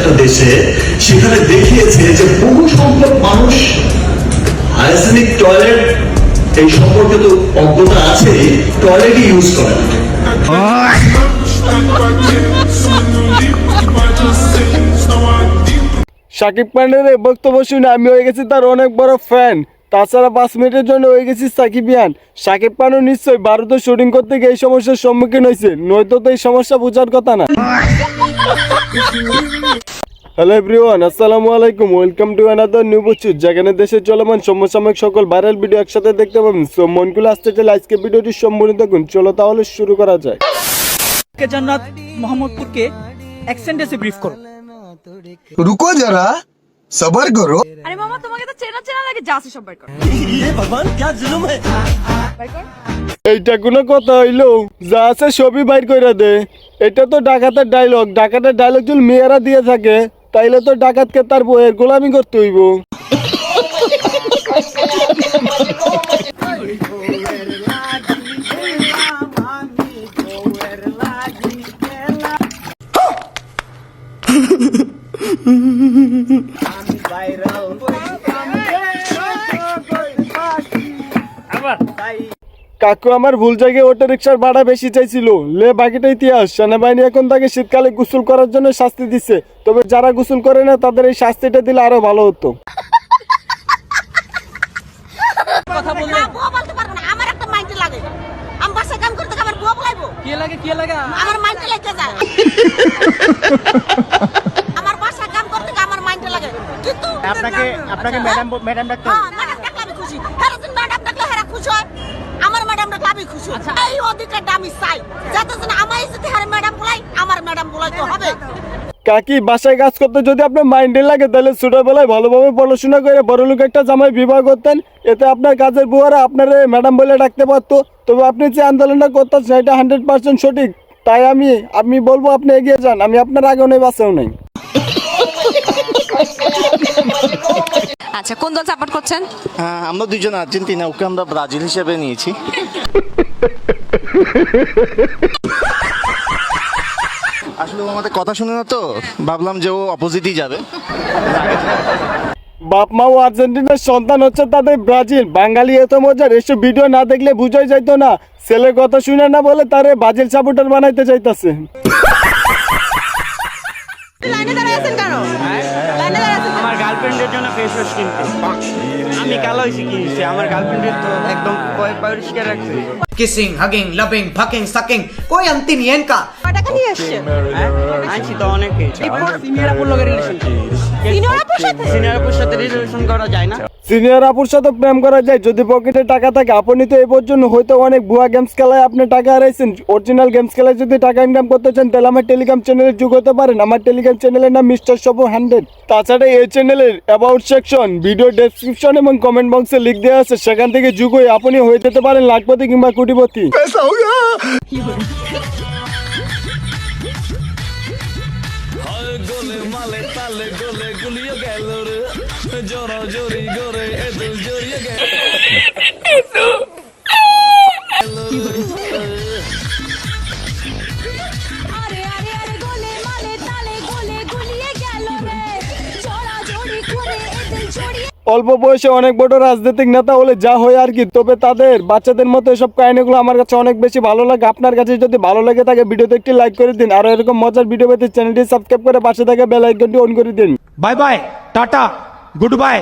একটা দেশে, সেখানে দেখিয়েছে যে বহু সংখ্যক মানুষ হাইজেনিক টয়লেট এই সম্পর্কে তো অজ্ঞতা আছে, টয়লেটই ইউজ করে না। শাকিব খানের এই বক্তব্য শুনে আমি হয়ে গেছি তার অনেক বড় ফ্যান। তাছাড়া 5 মিনিটের জন্য হয়ে গেছি সাকিবিয়ান। শাকিব খানও নিশ্চয়ই ভারতে শুটিং করতে গিয়ে এই সমস্যার সম্মুখীন হয়েছে, নয়তো তো এই সমস্যা বোঝার কথা না। হ্যালো এভরিওয়ান, আসসালামু আলাইকুম, ওয়েলকাম টু অ্যানাদার নিউ বুচু, যেখানে দেশের চলমান সমসাময়িক সকল ভাইরাল ভিডিও একসাথে দেখতে পাবেন। সো মনগুলো আসতে চাইলে আজকে ভিডিওটি সম্পূর্ণ দেখুন। চলো তাহলে শুরু করা যায়। জান্নাত মোহাম্মদপুরকে অ্যাকসেন্টে ব্রিফ করো। रुको जरा सबर करो। আরে মামা তোমাকে তো চেনা চেনা লাগে, যা আছে সব বের কর। বের কর। এইটা কোনো কথা হইলো? যা আছে সবই বাইর কইরা দে। এটা তো ডাকাতের ডায়লগ। ডাকাতের ডায়লগ যদি মেয়েরা দিয়ে থাকে তাইলে তো ডাকাতকে তার বইয়ের গোলামি করতে হইব। কাকু আমার ভুল জায়গায় অটো রিক্সার ভাড়া বেশি চাইছিল, লে বাকিটা ইতিহাস। সেনাবাহিনী এখন তাকে শীতকালে গোসল করার জন্য শাস্তি দিচ্ছে, তবে যারা গোসল করে না তাদের এই শাস্তিটা দিলে আরো ভালো হতো। কথা বললে না, বুয়া বলতে পারবো না, আমার একটা মাইন্ড লাগে। আমি বাসায় কাম করতে আমার বুয়া বলাইবো। কে লাগে আমার মাইন্ড লাগে যায়। আমার বাসায় কাম করতে আমার মাইন্ড লাগে। কিন্তু আপনাকে ম্যাডাম ডাকতে হ্যাঁ, ম্যাডাম ডাকলে আমি খুশি। হেরা যদি ম্যাডাম ডাকলে হেরা খুশি হয়, আমার ম্যাডাম ডাকলে আমি খুশি হই। এই অধিকারটা আমি চাই, যাতে যেন আমায় যদি হেরা ম্যাডাম বলাই, আমার ম্যাডাম বলাইতে হবে। কাকি বাসায় কাজ করতে যদি আপনার মাইন্ডে লাগে তাহলে ছোটবেলায় ভালোভাবে পড়াশোনা করে বড়লোক একটা জামাই বিবাহ করতেন, এতে আপনার কাজের বুয়ারা আপনার ম্যাডাম বলে ডাকতে পারতো। তবে আপনি যে আন্দোলনটা করতেছেন এটা 100% সঠিক, তাই আমি বলবো আপনি এগিয়ে যান। আমি আপনার আগেও নেই বাসেও নেই। আচ্ছা, কোন দল সাপোর্ট করছেন? আমরা দুজন আর্জেন্টিনা, ওকে আমরা ব্রাজিল হিসেবে নিয়েছি। আসলে ও আমাদের কথা শুনে না, তো ভাবলাম যে ও অপোজিটই যাবে। বাপ মাও আর্জেন্টিনার সন্তান হচ্ছে তাদের ব্রাজিল। বাঙালি এত মজার, এসব ভিডিও না দেখলে বুঝাই যাইতো না। ছেলের কথা শুনে না বলে তারে ব্রাজিল সাপোর্টার বানাইতে চাইতাছে। লাইনে দাঁড়িয়ে আছেন কেন? লাইনে দাঁড়িয়ে আছেন? আমার গার্লফ্রেন্ডের জন্য ফেস ওয়াশ কিনতে। আমি কালো হইছি কিনছি, আমার গার্লফ্রেন্ডের তো একদম পরিষ্কার রাখছে। Kissing, hugging, loving, fucking, sucking, कोई अंत नहीं है इनका। কয় টাকা নিয়ে এসছেন? আইছি তো অনেকে সিনিয়র আপুর লগে রিলেশন। সিনিয়র আপুর সাথে? সিনিয়র আপুর সাথে রিলেশন করা যায় না। সিনিয়র আপুর সাথে প্রেম করা যায় যদি পকেটে টাকা থাকে। আপনি তো এই পর্যন্ত হয়তো অনেক ভুয়া গেমস খেলায় আপনি টাকা হারাইছেন। অরিজিনাল গেমস খেলায় যদি টাকা ইনকাম করতে চান তাহলে আমার টেলিগ্রাম চ্যানেলে যোগ হতে পারেন। আমার টেলিগ্রাম চ্যানেলের নাম মিস্টার সবু 100। তাছাড়া এই চ্যানেলের অ্যাবাউট সেকশন, ভিডিও ডেসক্রিপশন এবং কমেন্ট বক্সে লিখ দেওয়া আছে, সেখান থেকে যোগ হয়ে আপনি হয়ে যেতে পারেন লাখপতি কিংবা কোটিপতি। আরে আরে আরে গোলে মালে তালে গোলে গুলিয়ে গেল রে, জোড়া জোড়ি করে এদের জড়িয়ে। অল্প বয়সে অনেক বড় রাজনৈতিক নেতা হলে যা হয় আর কি, তবে তাদের বাচ্চাদের মতো এসব কাহিনীগুলো আমার কাছে অনেক বেশি ভালো লাগে। আপনার কাছে যদি ভালো লাগে থাকে ভিডিওতে একটি লাইক করে দিন, আর এরকম মজার ভিডিও পেতে চ্যানেলটি সাবস্ক্রাইব করে পাশে থাকা বেল আইকনটি অন করে দিন। Bye bye tata good bye.